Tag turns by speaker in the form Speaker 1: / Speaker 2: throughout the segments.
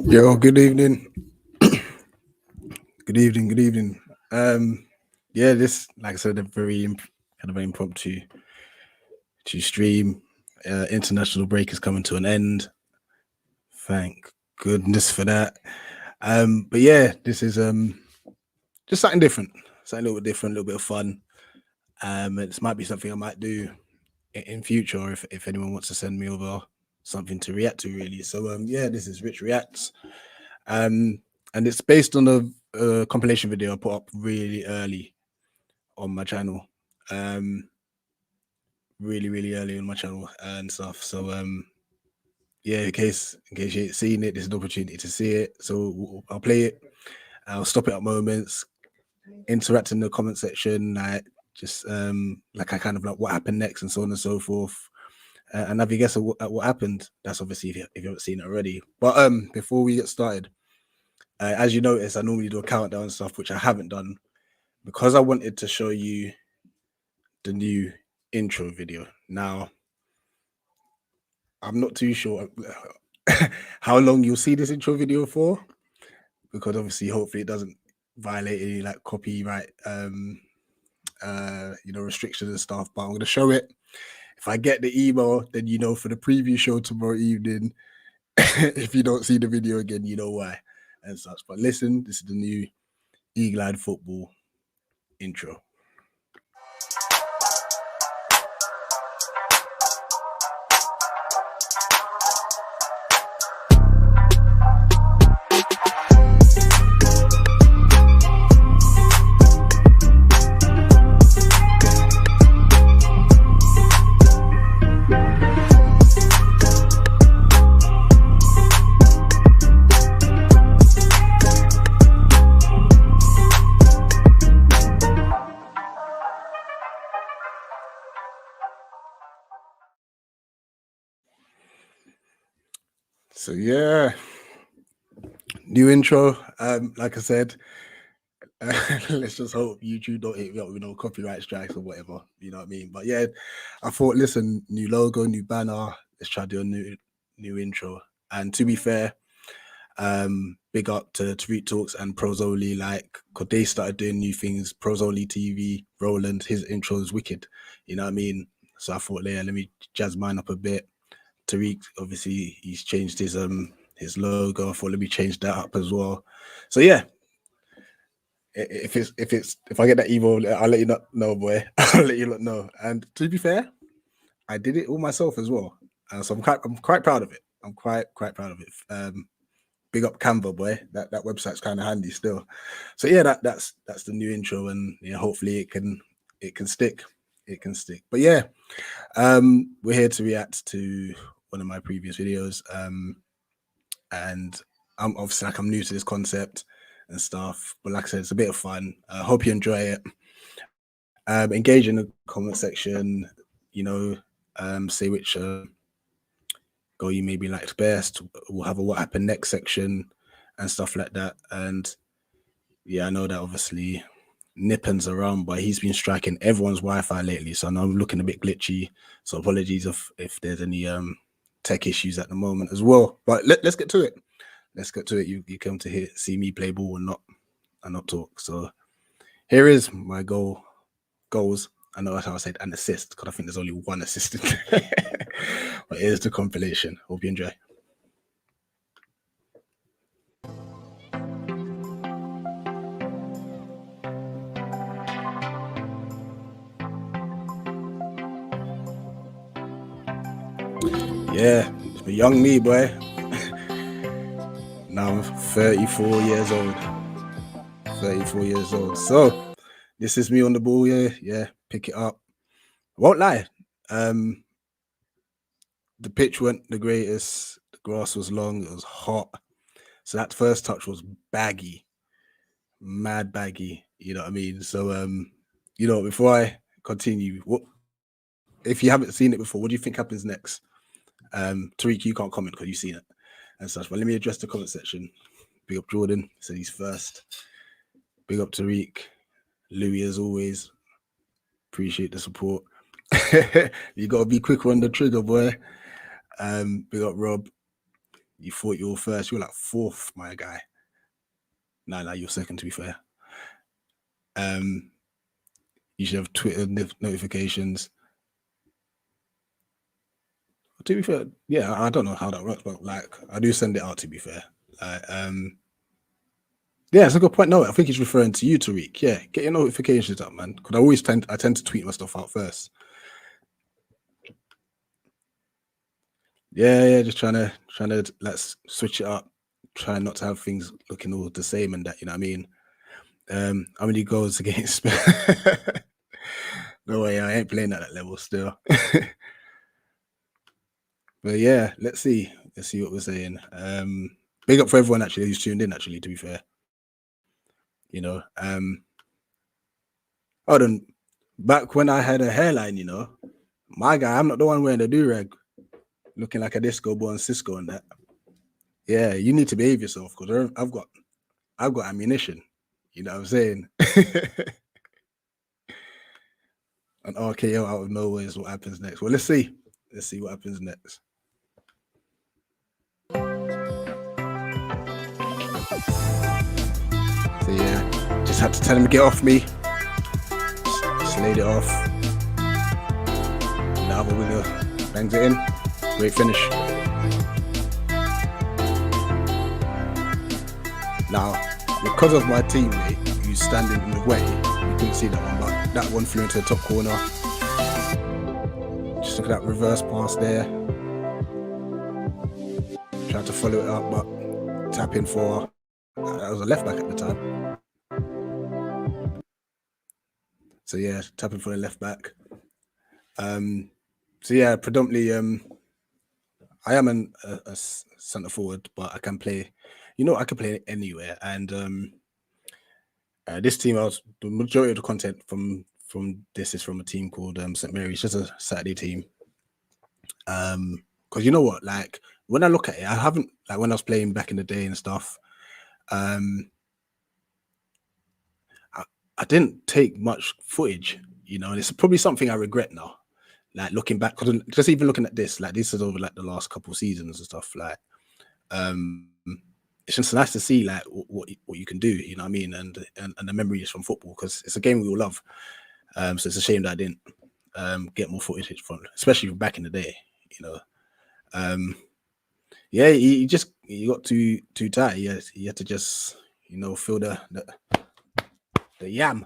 Speaker 1: Yo, good evening. Good evening. Good evening. Yeah, this, like I said, a very kind of an impromptu to stream. International break is coming to an end. Thank goodness for that. But yeah, this is just something different, something a little bit different, a little bit of fun. This might be something I might do in future, or if anyone wants to send me over something to react to, really. So yeah, this is Rich Reacts. Um, and it's based on a compilation video I put up really early on my channel. Really early on my channel and stuff. So yeah, in case you ain't seen it, this is an opportunity to see it. So I'll play it. I'll stop it at moments, interact in the comment section, like just like I kind of like what happened next and so on and so forth. And have you guessed at what happened? That's obviously if you haven't seen it already. But before we get started, as you notice, I normally do a countdown and stuff, which I haven't done because I wanted to show you the new intro video. Now, I'm not too sure how long you'll see this intro video for, because obviously, hopefully, it doesn't violate any like copyright, restrictions and stuff. But I'm gonna show it. If I get the email, then you know for the preview show tomorrow evening. If you don't see the video again, you know why and such. But listen, this is the new Eagle-Eyed Football intro. So yeah, new intro. Like I said, let's just hope YouTube don't hit me up with no copyright strikes or whatever. You know what I mean? But yeah, I thought, listen, new logo, new banner. Let's try to do a new intro. And to be fair, big up to Tariq Talks and Prozoli, like, cause they started doing new things. Prozoli TV, Roland, his intro is wicked. You know what I mean? So I thought, yeah, let me jazz mine up a bit. Tariq, obviously, he's changed his logo. I thought let me change that up as well. So yeah, if I get that email, I'll let you know, boy. I'll let you know. And to be fair, I did it all myself as well. So I'm quite proud of it. I'm quite proud of it. Big up Canva, boy. That website's kind of handy still. So yeah, that's the new intro, and yeah, hopefully it can stick. It can stick. But yeah, we're here to react to one of my previous videos. And I'm obviously like I'm new to this concept and stuff, but like I said, it's a bit of fun. I hope you enjoy it. Engage in the comment section, you know, say which goal you maybe liked best. We'll have a what happened next section and stuff like that. And yeah, I know that obviously Nippon's around, but he's been striking everyone's Wi-Fi lately, so I know I'm looking a bit glitchy. So apologies if there's any tech issues at the moment as well. But let's get to it. Let's get to it. You come to see me play ball and not talk. So here is my goals. I know that's how I said an assist, because I think there's only one assistant. But here's the compilation. Hope you enjoy. Yeah, it's a young me, boy. Now I'm 34 years old. 34 years old. So this is me on the ball. Yeah, pick it up. I won't lie. The pitch weren't the greatest. The grass was long. It was hot. So that first touch was baggy, mad baggy. You know what I mean? So before I continue, what if you haven't seen it before? What do you think happens next? Tariq, you can't comment because you've seen it and such. But let me address the comment section. Big up Jordan, said he's first. Big up Tariq, Louis as always. Appreciate the support. You gotta be quicker on the trigger, boy. Big up Rob. You thought you were first. You were like fourth, my guy. Nah, you're second. To be fair. You should have Twitter notifications. To be fair, yeah, I don't know how that works, but like I do send it out. To be fair, yeah, it's a good point. No, I think he's referring to you, Tariq. Yeah, get your notifications up, man. Because I tend to tweet my stuff out first. Yeah, just trying to let's switch it up. Try not to have things looking all the same and that, you know what I mean? How many goals against no way, I ain't playing at that level still. But yeah, let's see. Let's see what we're saying. Big up for everyone actually who's tuned in, actually, to be fair. You know, hold on. Back when I had a hairline, you know, my guy, I'm not the one wearing the do-rag, looking like a disco boy and Cisco and that. Yeah, you need to behave yourself because I've got ammunition. You know what I'm saying? An RKO out of nowhere is what happens next. Well, let's see. Let's see what happens next. So yeah, just had to tell him to get off me. Just laid it off. Now the winger bangs it in. Great finish. Now, because of my teammate who's standing in the way, you couldn't see that one, but that one flew into the top corner. Just look at that reverse pass there. Tried to follow it up, but tapping for that was a left back at the time. So yeah, tapping for the left back. So yeah, predominantly I am a centre forward, but I can play. You know, I can play anywhere. And this team, the majority of the content from this is from a team called St Mary's, just a Saturday team. Because you know what, like when I look at it, I haven't like when I was playing back in the day and stuff. I didn't take much footage, you know, and it's probably something I regret now. Like looking back, because just even looking at this, like this is over like the last couple of seasons and stuff. Like, it's just nice to see like what you can do, you know what I mean, and the memories from football because it's a game we all love. So it's a shame that I didn't get more footage from, especially back in the day, you know. Yeah, he got too tight. He had to just, you know, feel the yam,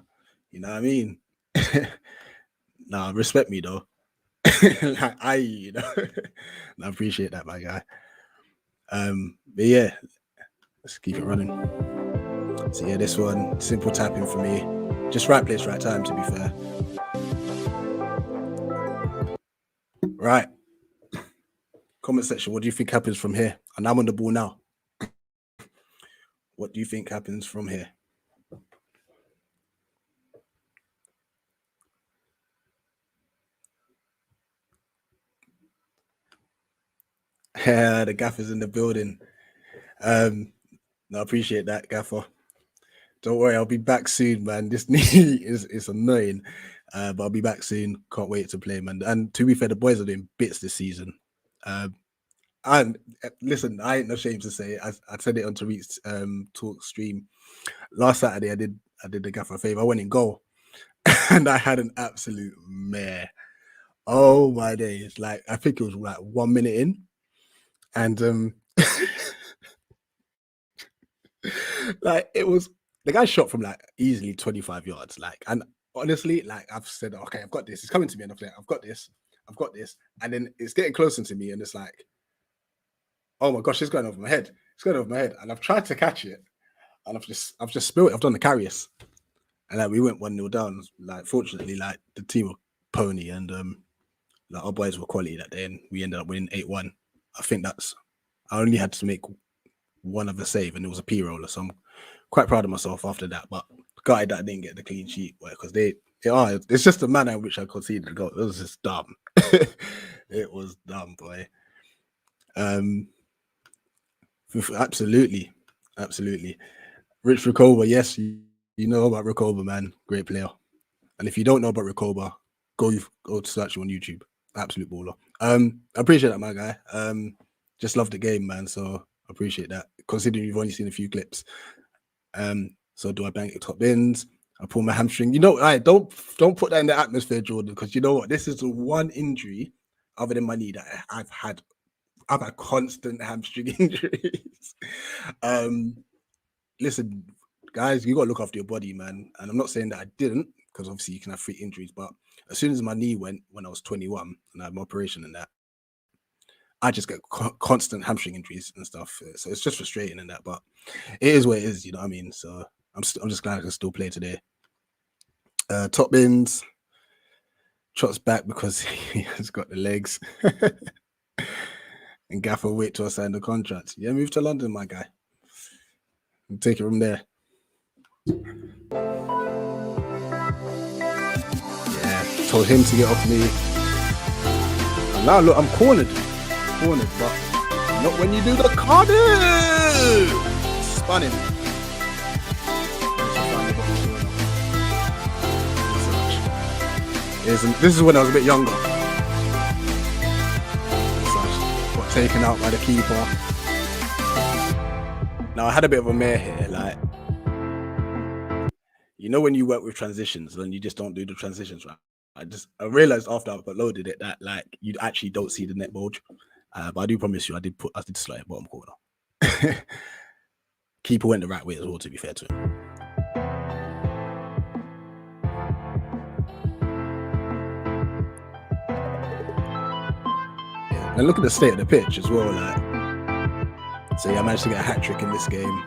Speaker 1: you know what I mean. Nah, respect me though. Like, you know, I appreciate that, my guy. But yeah, let's keep it running. So yeah, this one, simple tapping for me. Just right place, right time, to be fair. Right. Comment section, what do you think happens from here? And I'm on the ball now. What do you think happens from here? Yeah, the gaffer's in the building. No, I appreciate that, gaffer. Don't worry, I'll be back soon, man. This knee is annoying, but I'll be back soon. Can't wait to play, man. And to be fair, the boys are doing bits this season. And listen, I ain't no shame to say it. I said it on Tariq's talk stream last Saturday. I did the gaffer a favor. I went in goal, and I had an absolute mare. Oh my days! Like I think it was like 1 minute in, and like it was the guy shot from like easily 25 yards. Like, and honestly, like I've said, okay, I've got this. It's coming to me, and I'm like, I've got this, and then it's getting closer to me, and it's like, oh my gosh, it's going over my head. It's going over my head, and I've tried to catch it, and I've just spilled it. I've done the carriers, and like we went 1-0 down. Like fortunately, like the team were pony, and like our boys were quality that day, and we ended up winning 8-1. I think I only had to make one other save, and it was a P roller, so I'm quite proud of myself after that. But gutted that I didn't get the clean sheet because it's just the manner in which I conceded the goal. It was just dumb. It was dumb, boy. Absolutely. Rich Rickover, yes, you know about Rickover, man. Great player. And if you don't know about Rickover, go to search him on YouTube. Absolute baller. I appreciate that, my guy. just love the game, man. So I appreciate that. Considering you've only seen a few clips. So do I bank top bins? I pull my hamstring. You know, don't put that in the atmosphere, Jordan, because you know what? This is the one injury other than my knee that I've had constant hamstring injuries. Listen, guys, you gotta look after your body, man. And I'm not saying that I didn't, because obviously you can have freak injuries, but as soon as my knee went when I was 21 and I had my operation and that, I just get constant hamstring injuries and stuff. So it's just frustrating and that, but it is what it is, you know what I mean? So I'm just glad I can still play today. Top bins, Trot's back because he has got the legs. And Gaffer wait till I sign the contract. Yeah, move to London, my guy. We'll take it from there. Yeah, told him to get off me. And now look, I'm cornered, but not when you do the corner. Spun him. This is when I was a bit younger. Got taken out by the keeper. Now I had a bit of a mare here, like, you know, when you work with transitions and you just don't do the transitions right. I realized after I uploaded it that like you actually don't see the net bulge. But I do promise you, I did slide at bottom corner. Keeper went the right way as well, to be fair to him. Yeah, and look at the state of the pitch as well. Like, so yeah, I managed to get a hat trick in this game.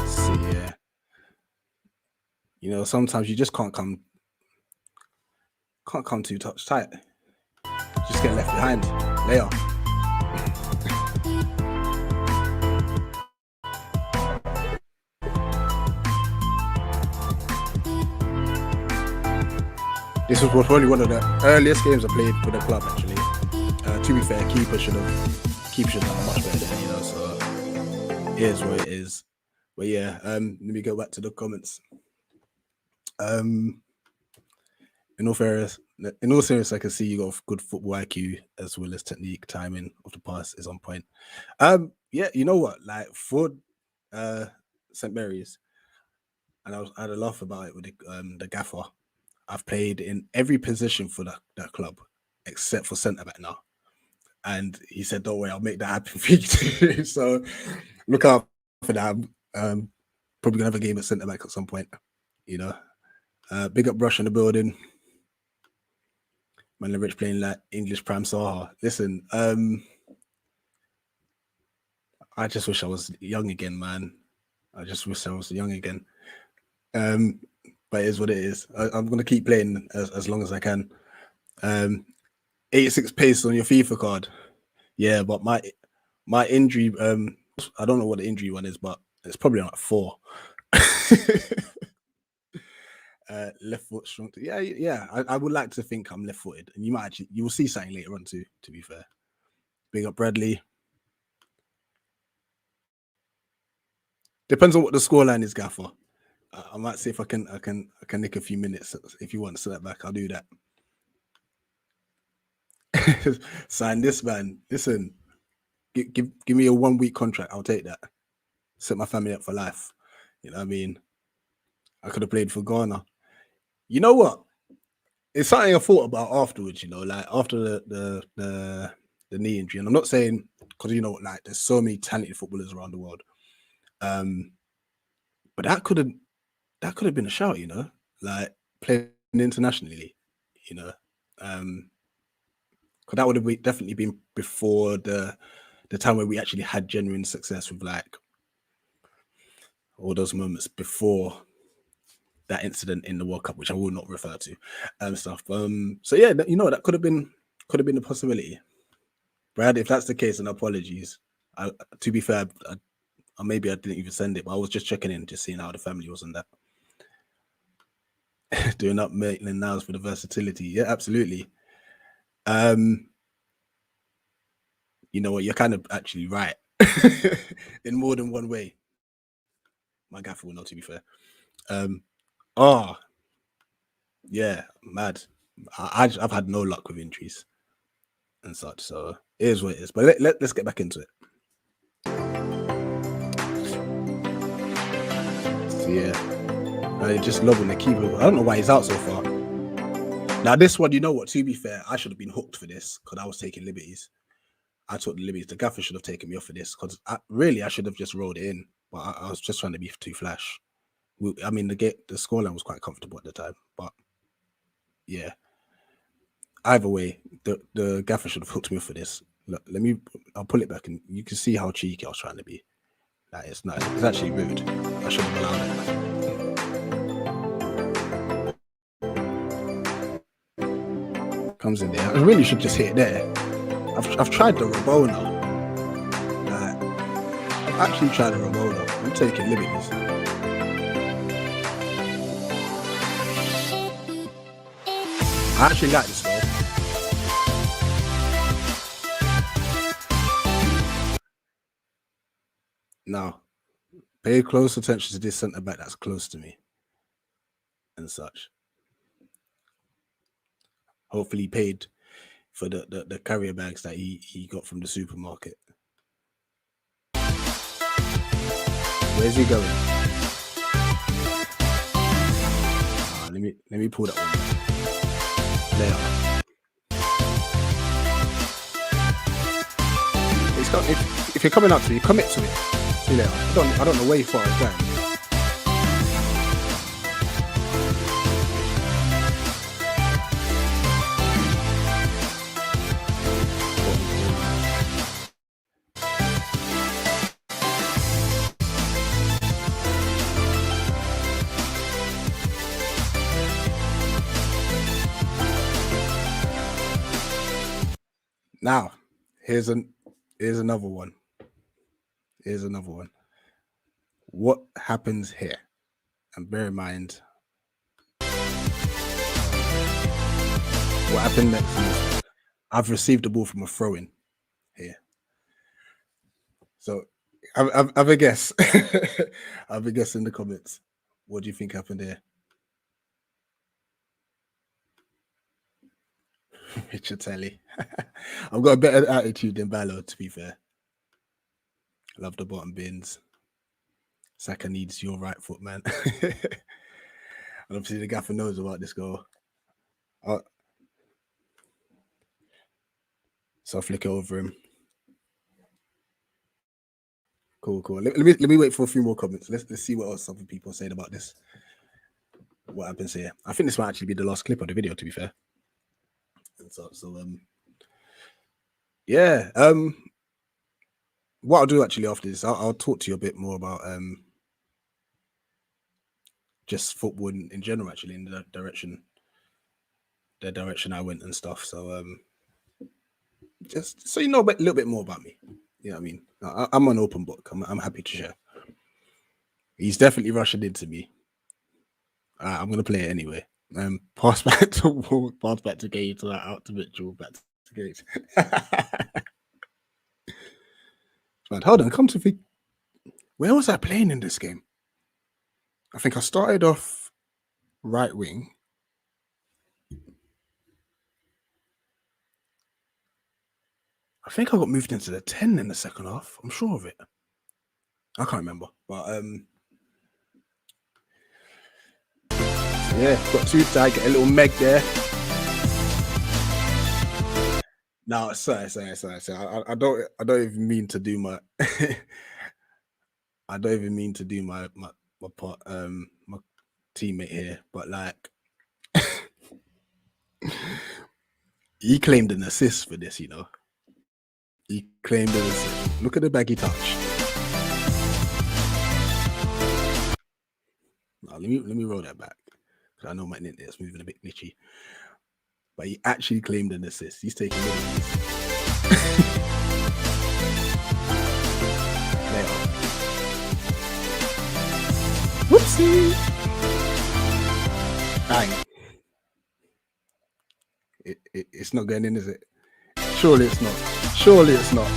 Speaker 1: So yeah, you know, sometimes you just can't come too touch tight. Just get left behind. Layer. This was probably one of the earliest games I played for the club, actually. To be fair, keeper should have done much better than, you know, so it is what it is. But yeah, let me go back to the comments. In all seriousness, I can see you got good football IQ as well as technique. Timing of the pass is on point. Yeah, you know what? Like for St. Mary's, and I had a laugh about it with the gaffer. I've played in every position for that club except for centre back now, and he said, "Don't worry, I'll make that happen for you too." So look out for that. Probably gonna have a game at centre back at some point. You know, big up Brush in the building. Man, Rich playing like English Prime Saha. Listen, I just wish I was young again, man. I just wish I was young again. But it is what it is. I'm gonna keep playing as long as I can. 86 pace on your FIFA card. Yeah, but my injury, I don't know what the injury one is, but it's probably like 4. Left foot strong. Yeah. I would like to think I'm left footed, and you will see something later on too. To be fair, big up Bradley. Depends on what the scoreline is, Gaffer. I might see if I can nick a few minutes if you want to set back. I'll do that. Sign this, man. Listen, give me a 1 week contract. I'll take that. Set my family up for life. You know what I mean? I could have played for Ghana. You know what? It's something I thought about afterwards. You know, like after the knee injury, and I'm not saying because you know, like there's so many talented footballers around the world. But that could have been a shout. You know, like playing internationally. You know, because that would have definitely been before the time where we actually had genuine success with like all those moments before that incident in the World Cup, which I will not refer to, stuff. So yeah, you know, that could have been a possibility. Brad, if that's the case, then apologies. To be fair, maybe I didn't even send it, but I was just checking in, just seeing how the family was and that. Doing up Maitland Niles for the versatility. Yeah, absolutely. You know what? You're kind of actually right in more than one way. My gaffer will know, to be fair. Yeah, mad. I've had no luck with injuries and such, so it is what it is. But let's get back into it. So yeah, I just loving the keeper. I don't know why he's out so far. Now this one, you know what? To be fair, I should have been hooked for this because I was taking liberties. I took the liberties. The gaffer should have taken me off for this because I should have just rolled it in, but I was just trying to be too flash. I mean, the scoreline was quite comfortable at the time, but yeah. Either way, the gaffer should have hooked me off for this. Look, I'll pull it back and you can see how cheeky I was trying to be. That is nice. It's actually rude. I shouldn't have allowed it. Comes in there. I really should just hit it there. I've tried the Rabona. I've actually tried the Rabona. I'm taking liberties. I actually like this goal. Now, pay close attention to this centre back that's close to me and such. Hopefully paid for the carrier bags that he got from the supermarket. Where's he going? Let me pull that one back. There. If you're coming up to me, commit to it. See you later. I don't know where you far it's going. Now, here's another one. Here's another one. What happens here? And bear in mind, what happened next is I've received the ball from a throw-in here. So have a guess. Have a guess in the comments. What do you think happened here? Richard Telly. I've got a better attitude than Ballo, to be fair. Love the bottom bins. Saka needs your right foot, man. And obviously the gaffer knows about this goal. So I'll flick it over him. Cool. Let me wait for a few more comments. Let's see what else other people are saying about this. What happens here? I think this might actually be the last clip of the video, to be fair. And so yeah. What I'll do actually after this, I'll talk to you a bit more about just football in general, actually, in the direction I went and stuff. So just so you know a little bit more about me. You know what I mean? I'm an open book. I'm happy to share. He's definitely rushing into me. I'm gonna play it anyway. Pass back to Wall, pass back to Gage, out to Mitchell, back to Gage. Man, hold on, come to think. Where was I playing in this game? I think I started off right wing. I think I got moved into the 10 in the second half. I'm sure of it. I can't remember, but yeah, got too tight. Get a little Meg there. No, sorry. I don't even mean to do my. I don't even mean to do my part, my teammate here, but like, he claimed an assist for this, you know. He claimed an assist. Look at the baggy touch. Now, let me roll that back because I know my internet's moving a bit glitchy. But he actually claimed an assist. He's taking liberties. Whoopsie! Bang. It's not going in, is it? Surely it's not. Surely it's not.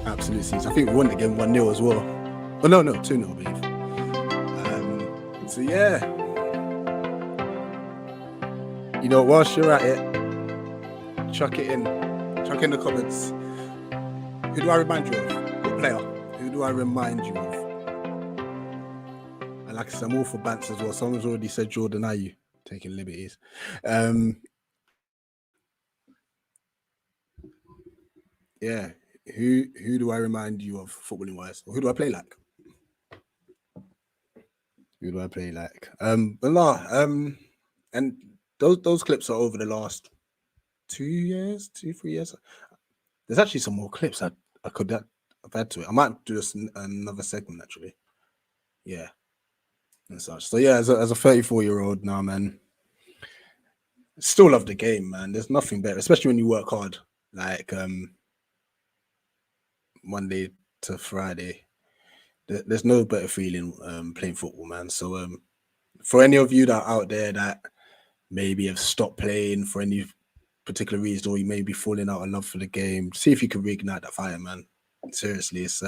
Speaker 1: Absolute scenes. I think we won again 1-0 as well. Oh no, 2-0, I believe. So yeah, you know, whilst you're at it, chuck in the comments. Who do I remind you of? What player? Who do I remind you of? And like I said, I'm all for bants as well. Someone's already said Jordan Ayew, taking liberties. Yeah, who do I remind you of footballing wise? Or who do I play like? Who do I play like? But no, and those clips are over the last 3 years. There's actually some more clips I could have add to it. I might do this another segment actually. Yeah, and such. So yeah, as a 34-year-old now, man, still love the game, man. There's nothing better, especially when you work hard, like Monday to Friday. There's no better feeling playing football, man. So for any of you that are out there that maybe have stopped playing for any particular reason, or you may be falling out of love for the game, see if you can reignite that fire, man. Seriously, it's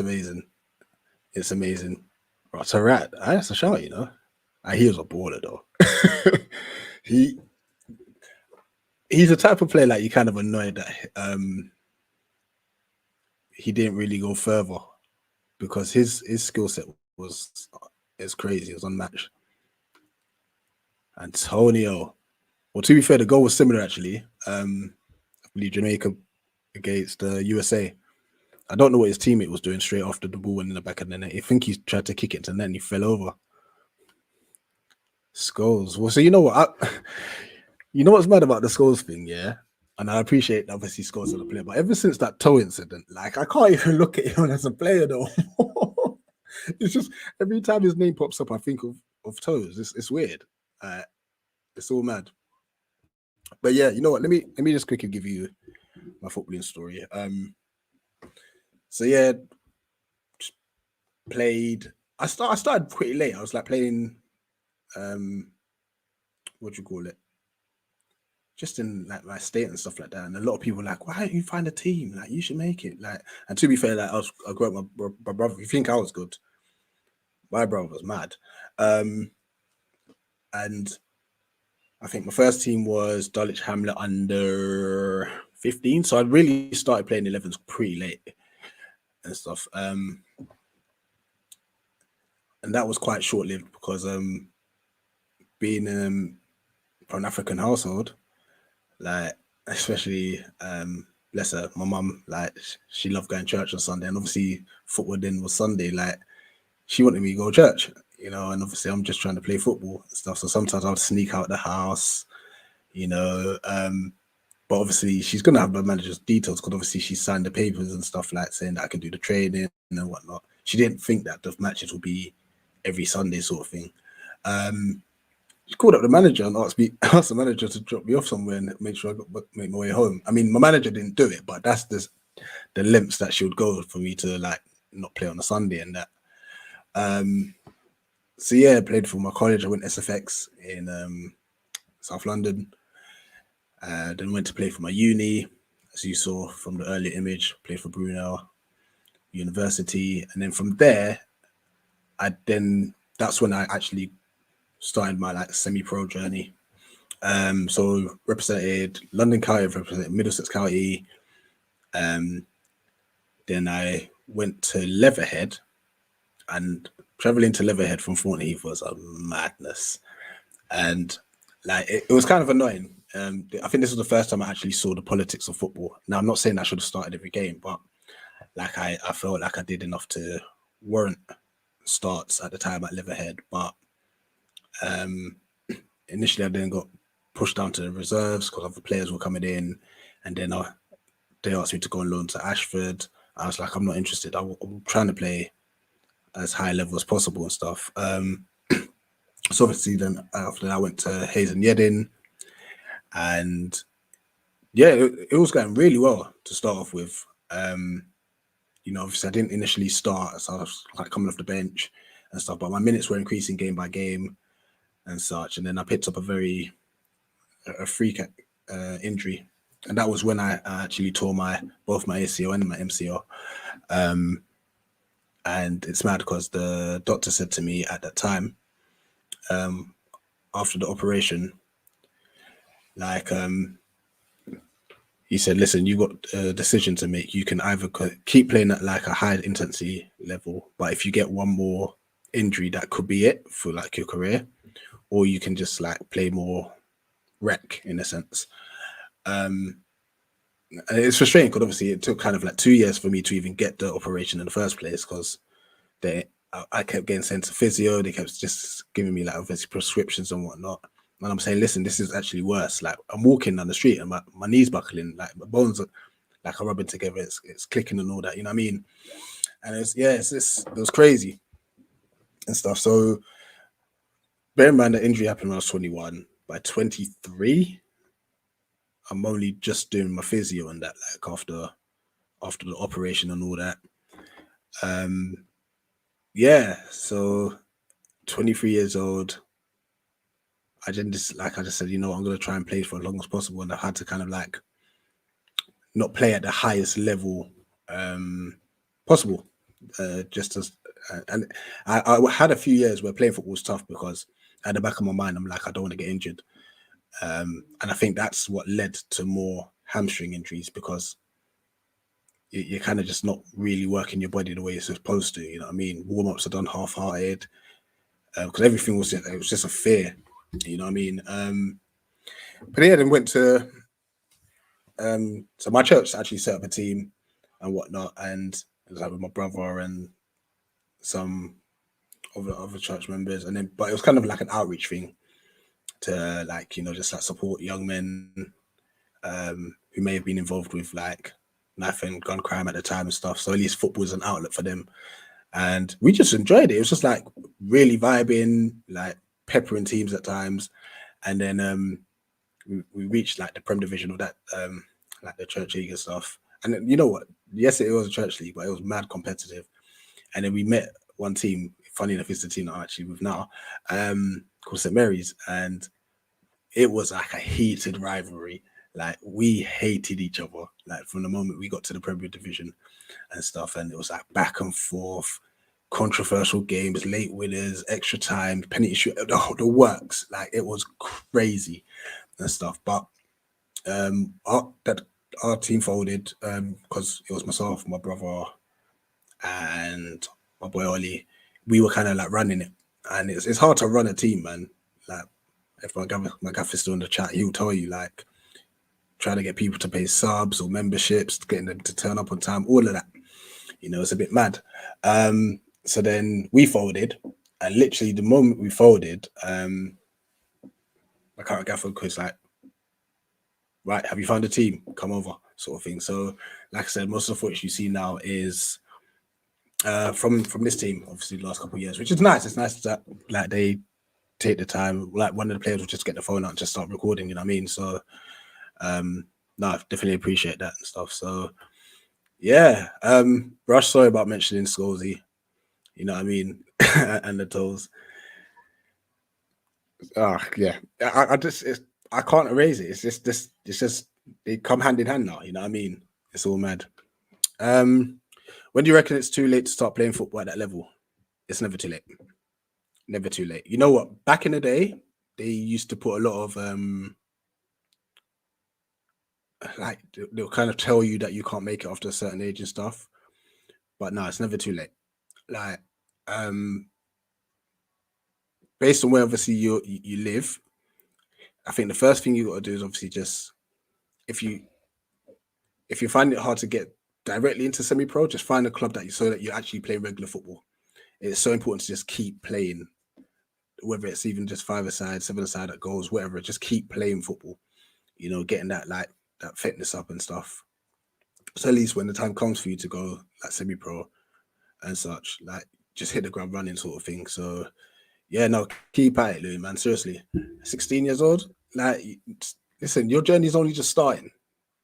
Speaker 1: amazing. It's amazing. Right, so Rat, that's a shout, you know. He was a baller though. he's the type of player like you kind of annoyed that he didn't really go further, because his skill set is crazy. It was unmatched. Antonio. Well, to be fair, the goal was similar actually. I believe Jamaica against the USA. I don't know what his teammate was doing straight after the ball went in the back of the net. I think he tried to kick it to the net and he fell over. Skulls. Well, so you know what? You know what's mad about the Skulls thing, yeah? And I appreciate obviously Skulls as a player, but ever since that toe incident, like I can't even look at him as a player though. It's just every time his name pops up, I think of toes. It's weird. It's all mad. But yeah, you know what? Let me just quickly give you my footballing story. So yeah, played. I started pretty late. I was like playing, what do you call it? Just in like my state and stuff like that. And a lot of people were like, why don't you find a team? Like you should make it. Like, and to be fair, like I grew up my brother. You think I was good? My brother was mad. And I think my first team was Dulwich Hamlet under 15. So I really started playing 11s pretty late and stuff. And that was quite short-lived because being from an African household, like especially bless her, my mum, like she loved going to church on Sunday, and obviously football then was Sunday. Like she wanted me to go to church, you know, and obviously I'm just trying to play football and stuff. So sometimes I would sneak out the house, you know. But obviously she's gonna have the manager's details because obviously she signed the papers and stuff, like saying that I can do the training and whatnot. She didn't think that the matches would be every Sunday sort of thing. She called up the manager and asked the manager to drop me off somewhere and make sure I make my way home. I mean, my manager didn't do it, but that's the lengths that she would go for me to like not play on a Sunday and that. So yeah, I played for my college. I went SFX in South London. Then went to play for my uni, as you saw from the earlier image. Played for Brunel University, and then from there, that's when I actually started my like semi-pro journey. So represented London County, represented Middlesex County. Then I went to Leatherhead, and traveling to Leatherhead from Thornton Heath was a madness, and like it was kind of annoying. I think this was the first time I actually saw the politics of football. Now I'm not saying I should have started every game, but like I felt like I did enough to warrant starts at the time at Leatherhead. But initially I then got pushed down to the reserves because other players were coming in, and then they asked me to go on loan to Ashford. I was like, I'm not interested. I'm trying to play as high level as possible and stuff. So obviously then after that I went to Hayes and Yedding, and yeah, it was going really well to start off with. You know, obviously I didn't initially start, so I was like coming off the bench and stuff, but my minutes were increasing game by game and such. And then I picked up a freak injury and that was when I actually tore both my ACL and my MCL. And it's mad because the doctor said to me at that time, after the operation, like he said, listen, you got a decision to make. You can either keep playing at like a high intensity level, but if you get one more injury, that could be it for like your career, or you can just like play more rec in a sense. And it's frustrating because obviously it took kind of like 2 years for me to even get the operation in the first place, because I kept getting sent to physio. They kept just giving me like obviously prescriptions and whatnot. And I'm saying, listen, this is actually worse. Like I'm walking down the street and my knees buckling, like my bones are like are rubbing together. It's clicking and all that. You know what I mean? And it was crazy and stuff. So bear in mind the injury happened when I was 21. By 23, I'm only just doing my physio and that, like after the operation and all that. Yeah, so 23 years old. I just said, you know, I'm gonna try and play for as long as possible, and I had to kind of like not play at the highest level possible, just as and I had a few years where playing football was tough because at the back of my mind I'm like, I don't want to get injured, and I think that's what led to more hamstring injuries, because you're kind of just not really working your body the way it's supposed to. You know what I mean? Warm ups are done half-hearted because everything was just a fear. You know what I mean? But yeah, then went to so my church actually set up a team and whatnot, and it was like with my brother and some other church members, and then but it was kind of like an outreach thing to like, you know, just like support young men who may have been involved with like knife and gun crime at the time and stuff. So at least football was an outlet for them, and we just enjoyed it. It was just like really vibing, like peppering teams at times, and then we reached like the Prem division of that, like the church league and stuff. And then, you know what? Yes, it was a church league, but it was mad competitive. And then we met one team. Funny enough, it's the team that I'm actually with now, called St Mary's, and it was like a heated rivalry. Like we hated each other, like from the moment we got to the Premier Division and stuff. And it was like back and forth, controversial games, late winners, extra time, penalty shoot, the works. Like it was crazy and stuff. But our team folded because it was myself, my brother, and my boy Ollie. We were kind of like running it, and it's hard to run a team, man. Like if my gaffer's still in the chat, he'll tell you like trying to get people to pay subs or memberships, getting them to turn up on time, all of that. You know, it's a bit mad. So then we folded, and literally the moment we folded, my current gaffer was like, right, have you found a team? Come over, sort of thing. So, like I said, most of the footage you see now is from this team, obviously the last couple of years, which is nice. It's nice that like they take the time. Like one of the players will just get the phone out and just start recording. You know what I mean? So, no, I definitely appreciate that and stuff. So, yeah, Rush, sorry about mentioning Scalzi. You know what I mean? And the toes. Yeah. I can't erase it. It's just they come hand in hand now. You know what I mean? It's all mad. When do you reckon it's too late to start playing football at that level? It's never too late. Never too late. You know what? Back in the day, they used to put a lot of like they'll kind of tell you that you can't make it after a certain age and stuff. But no, it's never too late. Like based on where obviously you live, I think the first thing you got to do is obviously just if you find it hard to get directly into semi-pro, just find a club so that you actually play regular football. It's so important to just keep playing, whether it's even just 5-a-side, 7-a-side at goals, whatever. Just keep playing football. You know, getting that like that fitness up and stuff. So at least when the time comes for you to go like semi-pro and such, like just hit the ground running sort of thing. So yeah, no, keep at it, Louis, man. Seriously, 16 years old. Like, listen, your journey's only just starting.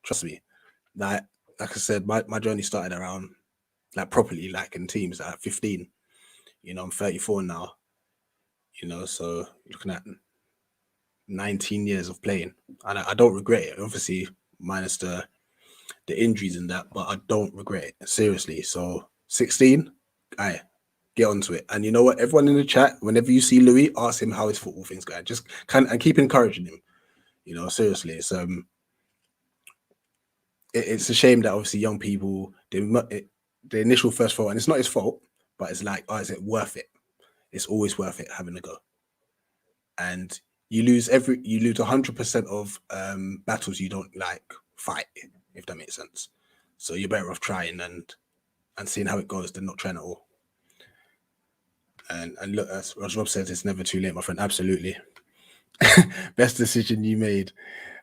Speaker 1: Trust me. Like I said, my journey started around like properly, like in teams at 15. You know, I'm 34 now. You know, so looking at 19 years of playing, and I don't regret it. Obviously, minus the injuries and that, but I don't regret it, seriously. So 16, I get onto it. And you know what? Everyone in the chat, whenever you see Louis, ask him how his football things going. Just and keep encouraging him. You know, seriously, it's a shame that obviously young people the initial first thought, and it's not his fault, but it's like, oh, is it worth it? It's always worth it having a go. And you lose 100% of battles you don't like fight, if that makes sense. So you're better off trying and seeing how it goes than not trying at all. And look, as Rob says, it's never too late, my friend. Absolutely. Best decision you made.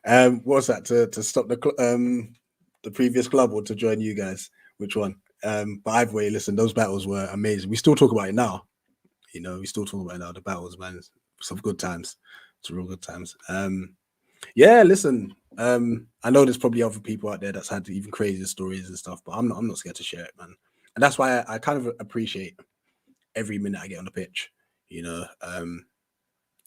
Speaker 1: What was that, to stop the previous club or to join you guys? Which one? But either way, listen, those battles were amazing. We still talk about it now. You know, we still talk about it now. The battles, man, some good times. It's real good times. Yeah, listen. I know there's probably other people out there that's had even crazier stories and stuff, but I'm not scared to share it, man. And that's why I kind of appreciate every minute I get on the pitch. You know,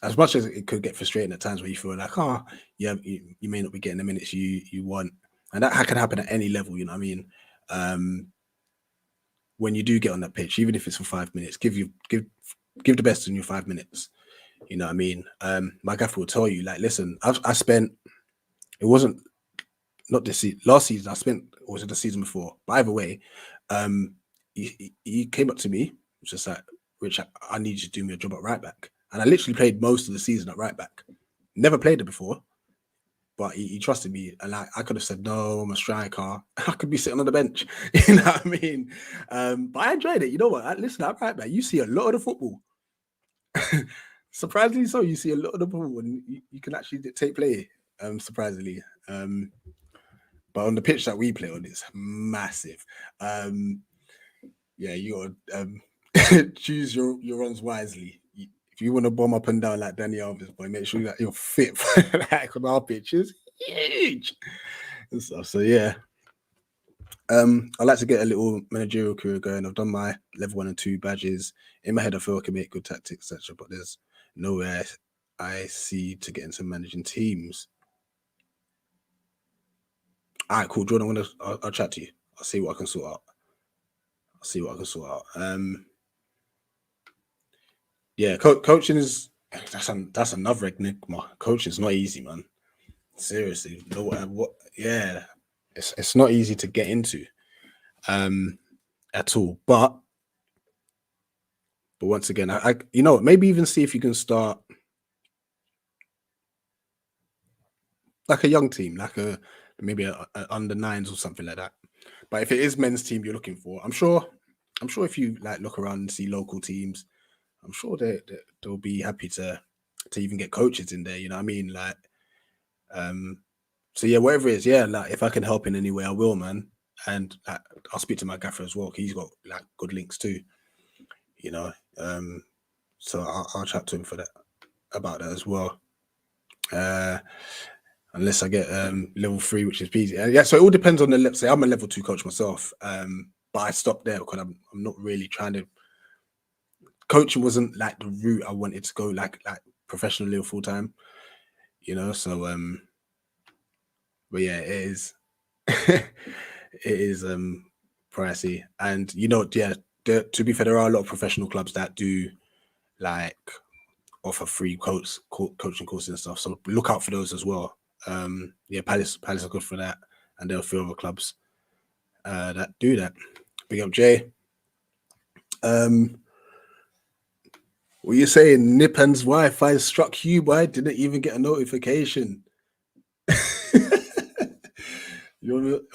Speaker 1: as much as it could get frustrating at times where you feel like, oh, yeah, you may not be getting the minutes you want, and that can happen at any level. You know what I mean? When you do get on that pitch, even if it's for 5 minutes, give the best in your 5 minutes. You know what I mean? My gaffer will tell you, like, listen, I spent, it wasn't, not this season, last season, I spent, or was it the season before? But either way, he came up to me, just like, Rich, I need you to do me a job at right back. And I literally played most of the season at right back. Never played it before, but he trusted me. And like, I could have said, no, I'm a striker. I could be sitting on the bench. You know what I mean? But I enjoyed it. You know what? Listen, at right back, you see a lot of the football. Surprisingly so, you see a lot of the ball and you can actually take play, surprisingly. But on the pitch that we play on, it's massive. Yeah, you gotta choose your runs wisely. If you want to bomb up and down like Danny Alves, boy, make sure that you're fit for like on our pitch is huge and stuff. So yeah. I like to get a little managerial career going. I've done my level 1 and 2 badges. In my head, I feel I can make good tactics, etc. But there's nowhere I see to get into managing teams. All right, cool, Jordan. I'll chat to you. I'll see what I can sort out. Yeah, coaching is that's another enigma. Coaching is not easy, man. Seriously, no, what? Yeah, it's not easy to get into, at all. But once again, I you know, maybe even see if you can start like a young team, like maybe a under 9s or something like that. But if it is men's team you're looking for, I'm sure if you like look around and see local teams, I'm sure they'll be happy to even get coaches in there. You know what I mean? Like, so yeah, whatever it is, yeah, like if I can help in any way, I will, man. And I'll speak to my gaffer as well. He's got like good links too. You know, so I'll chat to him about that as well. Unless I get level 3, which is easy. Yeah, so it all depends on the say I'm a level 2 coach myself, but I stopped there because I'm not really trying to. Coaching wasn't like the route I wanted to go, like professionally or full time, you know. So but yeah, it is it is pricey, and you know, yeah. To be fair, there are a lot of professional clubs that do like offer free coaching courses and stuff. So look out for those as well. Yeah, Palace are good for that, and there are a few other clubs that do that. Big up Jay. What you saying? Nipan's Wi-Fi struck you, boy. Didn't even get a notification.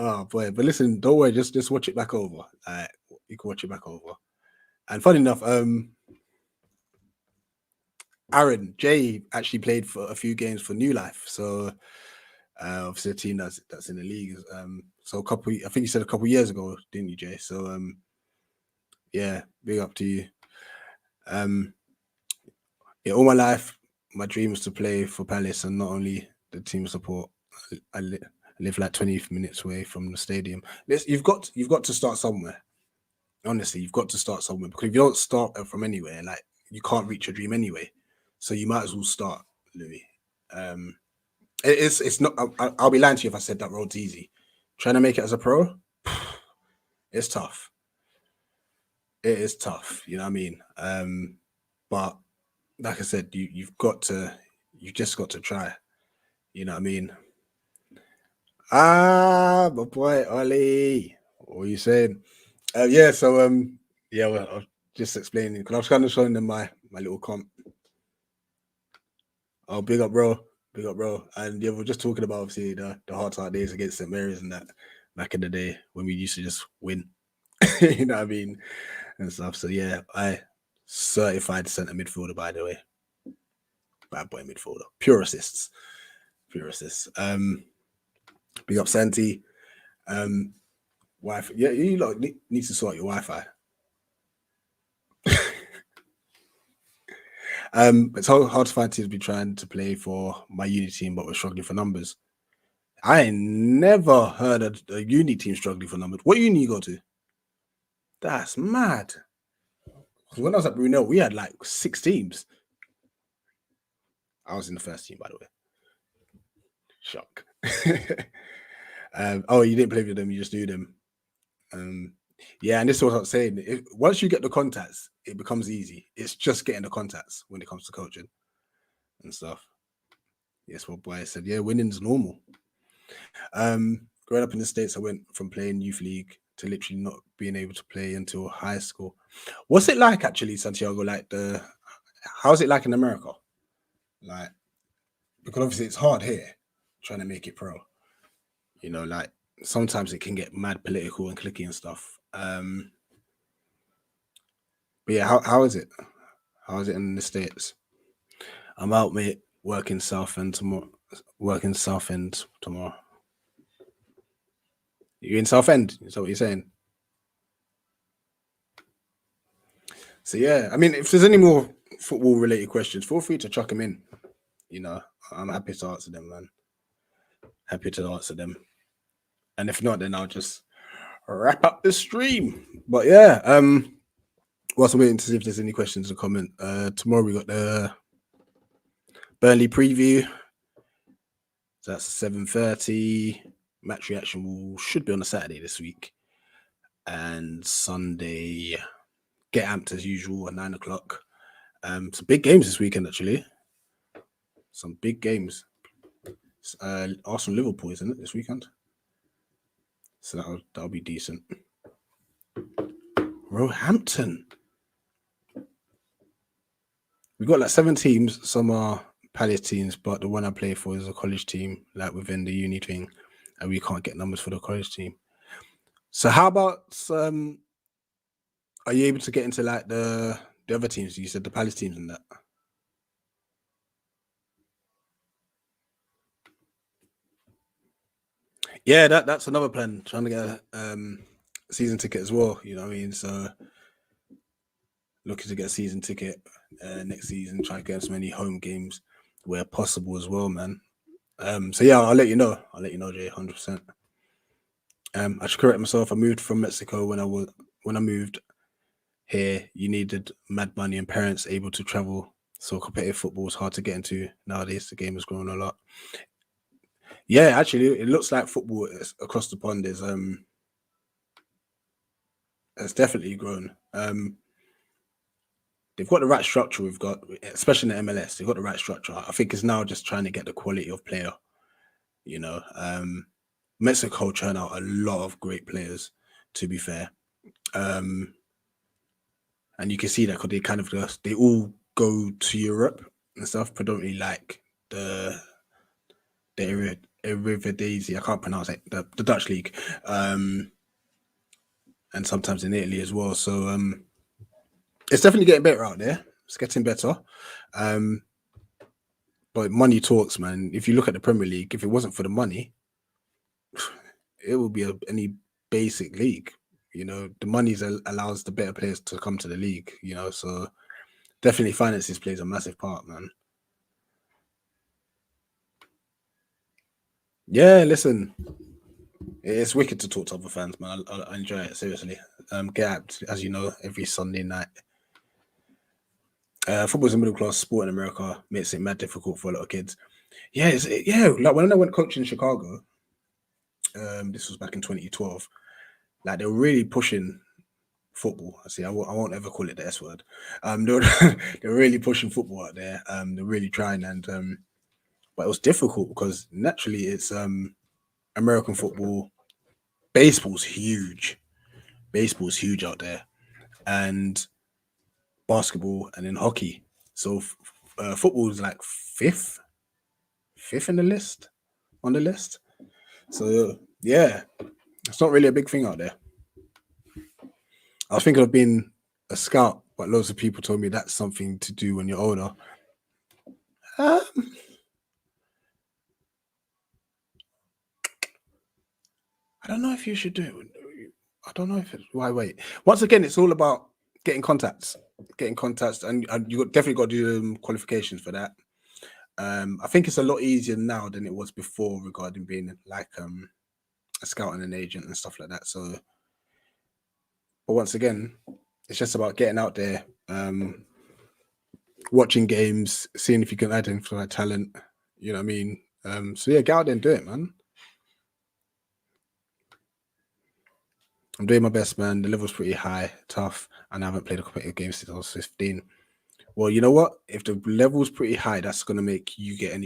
Speaker 1: Oh boy, but listen, don't worry, just watch it back over. You can watch it back over. And funny enough, Aaron Jay actually played for a few games for New Life, so obviously a team that's in the league. So I think you said a couple years ago, didn't you, Jay? So yeah, big up to you. Yeah, all my life, my dream was to play for Palace and not only the team support. I live like 20 minutes away from the stadium. You've got to start somewhere. Honestly, you've got to start somewhere, because if you don't start from anywhere, like, you can't reach your dream anyway. So you might as well start, Louis. It's not. I'll be lying to you if I said that road's easy. Trying to make it as a pro, it's tough. It is tough. You know what I mean? But like I said, you've just got to try. You know what I mean? Ah, my boy Ollie. What are you saying? Yeah. So yeah. Well, I was just explaining because I was kind of showing them my little comp. Oh, big up, bro. Big up, bro. And yeah, we're just talking about obviously the hard days against St. Mary's and that back in the day when we used to just win. You know what I mean? And stuff. So yeah, I certified centre midfielder, by the way. Bad boy midfielder. Pure assists. Pure assists. Big up Santi. Wi-Fi. Yeah, you lot need to sort your Wi-Fi. It's hard to find teams be trying to play for my uni team, but we're struggling for numbers. I ain't never heard of a uni team struggling for numbers. What uni you go to? That's mad. Because when I was at Brunel, we had like 6 teams. I was in the first team, by the way. Shock. Oh, you didn't play with them, you just knew them. Yeah, and this is what I was saying. Once you get the contacts, it becomes easy. It's just getting the contacts when it comes to coaching and stuff. Yes, what boy said. Yeah, winning's normal. Growing up in the States, I went from playing youth league to literally not being able to play until high school. What's it like actually, Santiago? How's it like in America? Like, because obviously it's hard here trying to make it pro. You know, like sometimes it can get mad political and clicky and stuff. But yeah, how is it? How is it in the States? I'm out, mate, working South End tomorrow. Working South End tomorrow. You in South End? Is that what you're saying? So yeah, I mean, if there's any more football related questions, feel free to chuck them in. You know, I'm happy to answer them, man. Happy to answer them. And if not, then I'll just wrap up the stream. But yeah, whilst I'm waiting to see if there's any questions or comment, tomorrow we got the Burnley preview. So that's 7:30. Match reaction should be on a Saturday this week. And Sunday, get amped as usual at 9 o'clock. Some big games this weekend, actually. Some big games. Arsenal Liverpool, isn't it, this weekend? So that'll be decent. Roehampton. We got like 7 teams. Some are Palace teams, but the one I play for is a college team, like within the uni thing, and we can't get numbers for the college team. So how about are you able to get into like the other teams? You said the Palace teams and that. Yeah, that's another plan. Trying to get a season ticket as well. You know what I mean? So looking to get a season ticket next season. Try to get as many home games where possible as well, man. So yeah, I'll let you know. Jay, 100%. I should correct myself. I moved from Mexico when I moved here. You needed mad money and parents able to travel. So competitive football is hard to get into nowadays. The game has grown a lot. Yeah, actually, it looks like football across the pond is has definitely grown. They've got the right structure. We've got, especially in the MLS, they've got the right structure. I think it's now just trying to get the quality of player. You know, Mexico churn out a lot of great players. To be fair, and you can see that because they all go to Europe and stuff, predominantly like the Eredivisie. I can't pronounce it. The Dutch league, and sometimes in Italy as well. So it's definitely getting better out there. It's getting better. But money talks, man. If you look at the Premier League, if it wasn't for the money, it would be any basic league. You know, the money allows the better players to come to the league. You know, so definitely finances plays a massive part, man. Yeah, listen, it's wicked to talk to other fans, man. I enjoy it seriously. Get out, as you know, every Sunday night. Football is a middle class sport in America. Makes it mad difficult for a lot of kids. Yeah, yeah. Like when I went coaching in Chicago, this was back in 2012. Like they were really pushing football. I see. I won't ever call it the S word. They're they're really pushing football out there. They're really trying, and but it was difficult because naturally it's American football. Baseball's huge. Baseball's huge out there, and basketball, and then hockey. So football is like fifth in the list on the list. So yeah, it's not really a big thing out there. I was thinking of being a scout, but loads of people told me that's something to do when you're older. Um, I don't know if you should do it. I don't know if it's why wait. Once again, it's all about getting contacts, and you definitely got to do qualifications for that. I think it's a lot easier now than it was before regarding being like a scout and an agent and stuff like that. So, but once again, it's just about getting out there, watching games, seeing if you can identify talent. You know what I mean? So yeah, get out there and do it, man. I'm doing my best, man. The level's pretty high, tough, and I haven't played a competitive game since I was 15. Well, you know what? If the level's pretty high, that's gonna make you get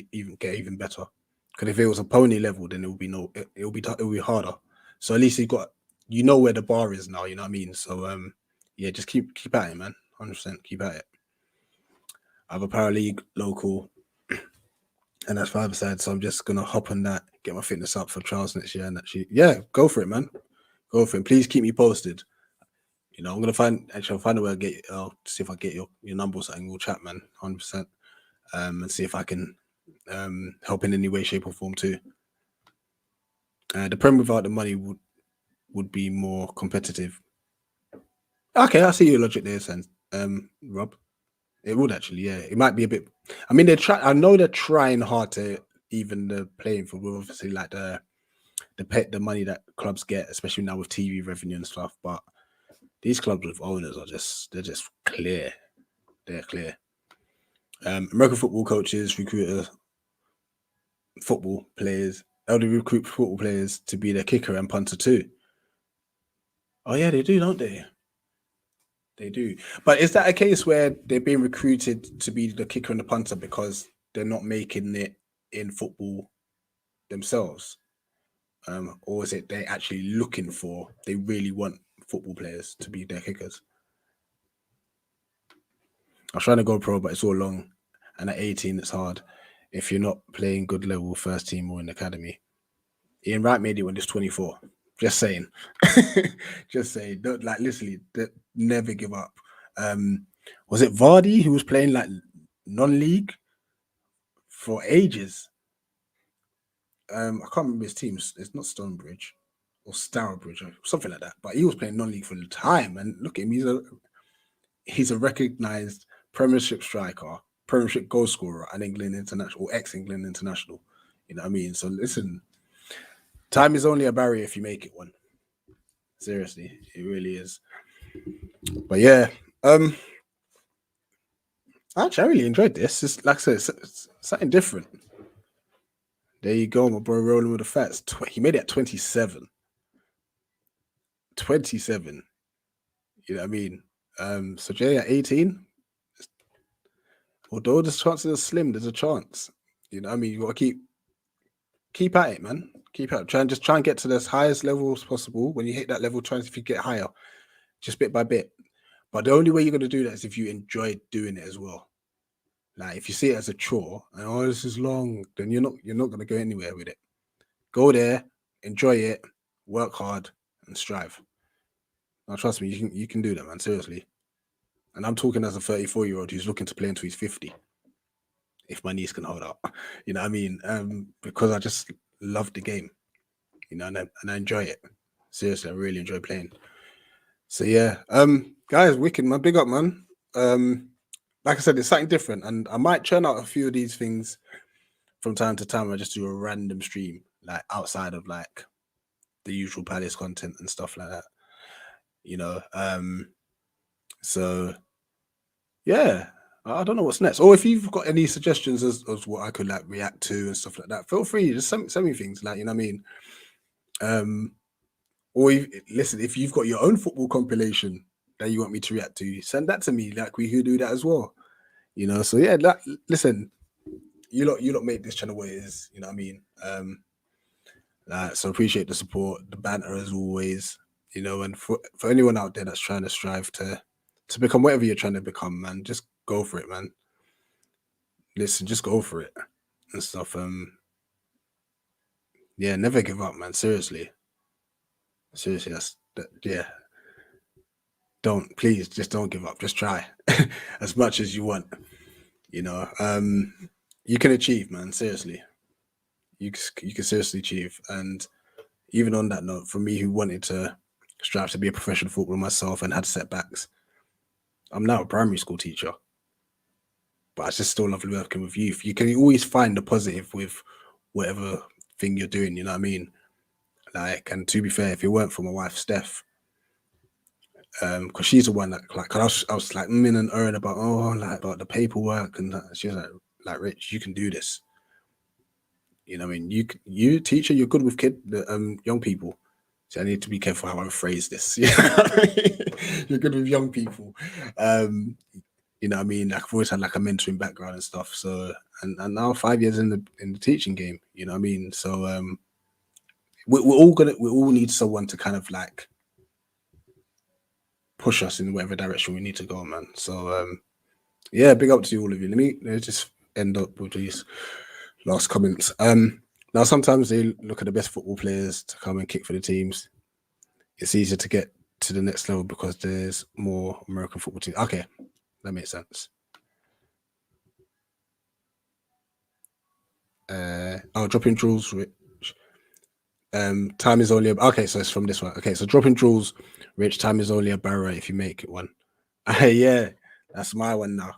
Speaker 1: even better. Because if it was a pony level, then it will be it'll be harder. So at least you know where the bar is now. You know what I mean? So yeah, just keep at it, man. 100% keep at it. I have a para league local, and that's 5 side. So I'm just gonna hop on that, get my fitness up for trials next year, and actually, yeah, go for it, man. Go for it. Please keep me posted. You know, I'm gonna I'll find a way to get. I'll see if I get your number or something. We'll chat, man. 100%. And see if I can help in any way, shape, or form too. The Prem without the money would be more competitive. Okay, I see your logic there, sense. Rob. It would actually, yeah. It might be a bit. I mean, I know they're trying hard to even the playing field with obviously like the money that clubs get, especially now with TV revenue and stuff. But these clubs with owners they're just clear. They're clear. American football coaches recruit football players. They recruit football players to be their kicker and punter too. Oh yeah, they do, don't they? They do. But is that a case where they're being recruited to be the kicker and the punter because they're not making it in football themselves? Or is it they actually they really want football players to be their kickers? I was trying to go pro, but it's all long. And at 18, it's hard if you're not playing good level first team or in the academy. Ian Wright made it when he was 24. Just saying. Just saying. Don't, like, literally, never give up. Was it Vardy who was playing like non-league for ages? I can't remember his teams. It's not Stonebridge or Stourbridge or something like that. But he was playing non-league for the time. And look at him. He's a recognized Premiership striker, Premiership goal scorer, and England international or ex-England international. You know what I mean? So listen, time is only a barrier if you make it one. Seriously, it really is. But yeah, actually, I really enjoyed this. It's like I said, it's something different. There you go, my boy, rolling with the fats. He made it at 27. 27. You know what I mean? So Jay at 18, although the chances are slim, there's a chance. You know what I mean? You got to keep at it, man. Keep at it. Try and get to the highest levels possible. When you hit that level, try and see if you get higher, just bit by bit. But the only way you're going to do that is if you enjoy doing it as well. Like if you see it as a chore and oh this is long, then you're not going to go anywhere with it. Go there, enjoy it, work hard, and strive. Now trust me, you can do that, man. Seriously. And I'm talking as a 34-year-old who's looking to play until he's 50. If my knees can hold up, you know what I mean? Because I just love the game, you know, and I enjoy it. Seriously, I really enjoy playing. So yeah, guys, wicked man, big up man. Like I said, it's something different, and I might churn out a few of these things from time to time. I just do a random stream, like outside of like the usual Palace content and stuff like that. You know, so yeah. I don't know what's next. Or if you've got any suggestions as what I could like react to and stuff like that, feel free. Just send me things like, you know what I mean. Um, or listen, if you've got your own football compilation that you want me to react to, send that to me. Like we could do that as well. You know. So yeah, listen, you lot make this channel what it is. You know what I mean. So appreciate the support, the banter as always. You know, and for anyone out there that's trying to strive to become whatever you're trying to become, man, just go for it, man. Listen, just go for it and stuff. Yeah, never give up, man. Seriously, seriously, yeah. Don't please, just don't give up. Just try as much as you want. You know, you can achieve, man. Seriously, you can seriously achieve. And even on that note, for me who wanted to strive to be a professional footballer myself and had setbacks, I'm now a primary school teacher. But I just still love working with youth. You can always find the positive with whatever thing you're doing. You know what I mean? Like, and to be fair, if it weren't for my wife Steph, because she's the one that like, I was like min and erring about like about the paperwork and that. She was like Rich, you can do this. You know what I mean? You teacher, you're good with young people. So I need to be careful how I phrase this. You know what I mean? You're good with young people. You know what I mean? Like I've always had like a mentoring background and stuff. So and now 5 years in the teaching game, you know what I mean? So we all need someone to kind of like push us in whatever direction we need to go, man. So yeah, big up to all of you. Let's just end up with these last comments. Now sometimes they look at the best football players to come and kick for the teams. It's easier to get to the next level because there's more American football teams. Okay, that makes sense. Dropping jewels, Rich. Time is only okay. So it's from this one. Okay, so dropping jewels, Rich. Time is only a barrier if you make it one. Yeah, that's my one now.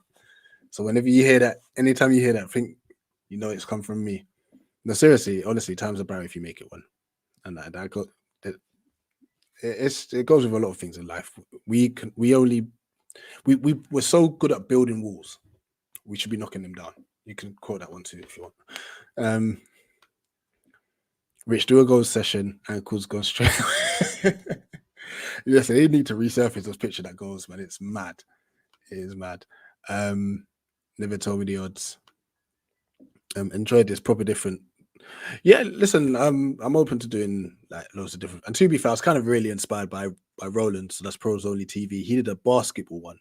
Speaker 1: So whenever you hear that, anytime you hear that, think you know it's come from me. No, seriously, honestly, time's a barrier if you make it one, and that got it goes with a lot of things in life. We're so good at building walls. We should be knocking them down. You can quote that one too if you want. Rich, do a goal session, ankles go straight. Yes, they need to resurface those picture that goals, man. It's mad. It is mad. Never told me the odds. Enjoyed this proper different. Yeah, listen, I'm open to doing like loads of different. And to be fair, I was kind of really inspired by Roland. So that's Pros Only TV. He did a basketball one,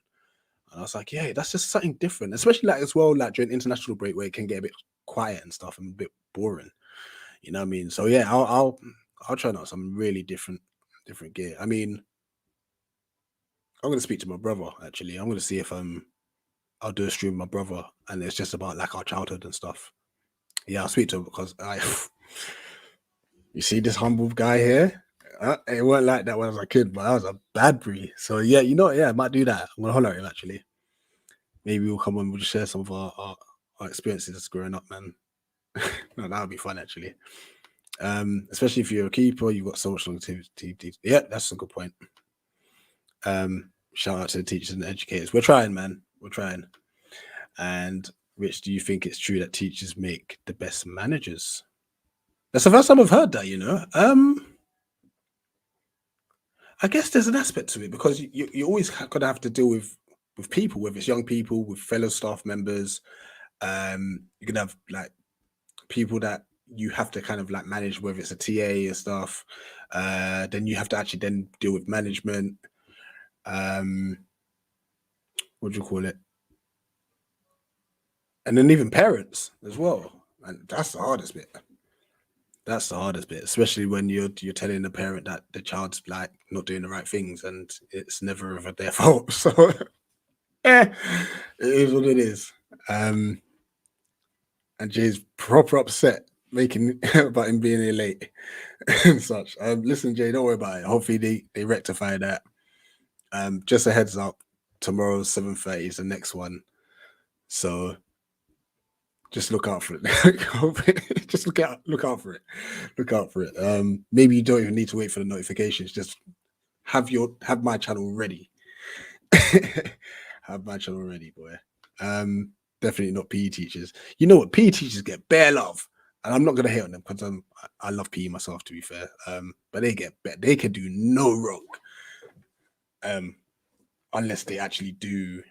Speaker 1: and I was like, yeah, that's just something different, especially like as well, like during international break where it can get a bit quiet and stuff and a bit boring. You know what I mean? So yeah, I'll try out some really different gear. I mean, I'm gonna speak to my brother actually. I'm gonna see if I'll do a stream with my brother, and it's just about like our childhood and stuff. Yeah, I'll speak to him because you see this humble guy here. It weren't like that when I was a kid, but I was a bad breed. So yeah, you know, yeah, I might do that. I'm gonna holler at him actually. Maybe we'll come and we'll just share some of our experiences growing up, man. No, that would be fun actually. Especially if you're a keeper, you've got so much longevity. Yeah, that's a good point. Shout out to the teachers and the educators. We're trying, man. We're trying. And Rich, do you think it's true that teachers make the best managers? That's the first time I've heard that, you know. I guess there's an aspect to it because you always gotta have to deal with people, whether it's young people, with fellow staff members. You can have like people that you have to kind of like manage, whether it's a TA and stuff. Then you have to actually then deal with management. What do you call it? And then even parents as well. And that's the hardest bit. That's the hardest bit, especially when you're telling the parent that the child's like not doing the right things and it's never ever their fault. So yeah, it is what it is. And Jay's proper upset making about him being here late and such. Listen, Jay, don't worry about it. Hopefully they rectify that. Just a heads up, tomorrow 7:30 is the next one. So just look out for it. Just look out for it. Look out for it. Maybe you don't even need to wait for the notifications. Just have my channel ready. Have my channel ready, boy. Definitely not PE teachers. You know what? PE teachers get bare love, and I'm not gonna hate on them because I love PE myself. To be fair, but they get they can do no wrong, unless they actually do.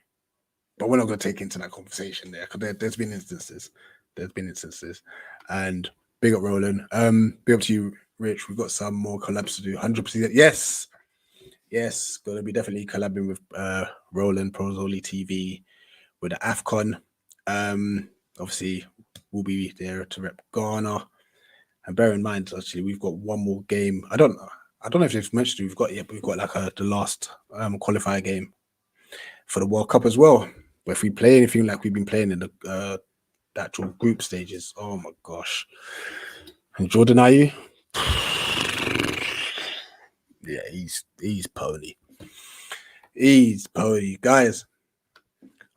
Speaker 1: But we're not gonna take into that conversation there because there's been instances. There's been instances, and big up Roland. Big up to you, Rich. We've got some more collabs to do. 100%. Yes, gonna be definitely collabing with Roland Prozoli TV with the AFCON. Obviously, we'll be there to rep Ghana. And bear in mind, actually, we've got one more game. I don't know if they've mentioned we've got yet, but we've got like the last qualifier game for the World Cup as well. But if we play anything like we've been playing in the actual group stages, oh my gosh. And Jordan, are you? Yeah, he's pony. He's pony. Guys,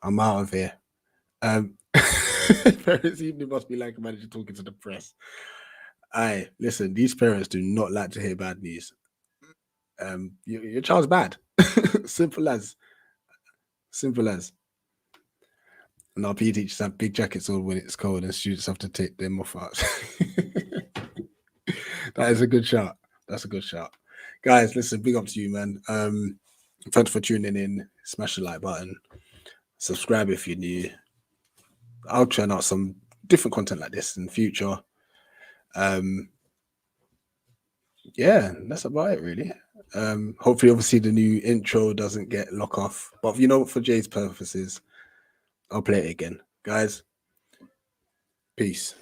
Speaker 1: I'm out of here. Parents evening must be like a manager talking to the press. Aye, listen, these parents do not like to hear bad news. Your child's bad. Simple as. And our PE teachers have big jackets on when it's cold, and students have to take them off out. That is a good shot. That's a good shot. Guys, listen, big up to you, man. Thanks for tuning in. Smash the like button. Subscribe if you're new. I'll churn out some different content like this in the future. Yeah, that's about it, really. Hopefully, obviously, the new intro doesn't get lock off. But for Jay's purposes, I'll play it again. Guys, peace.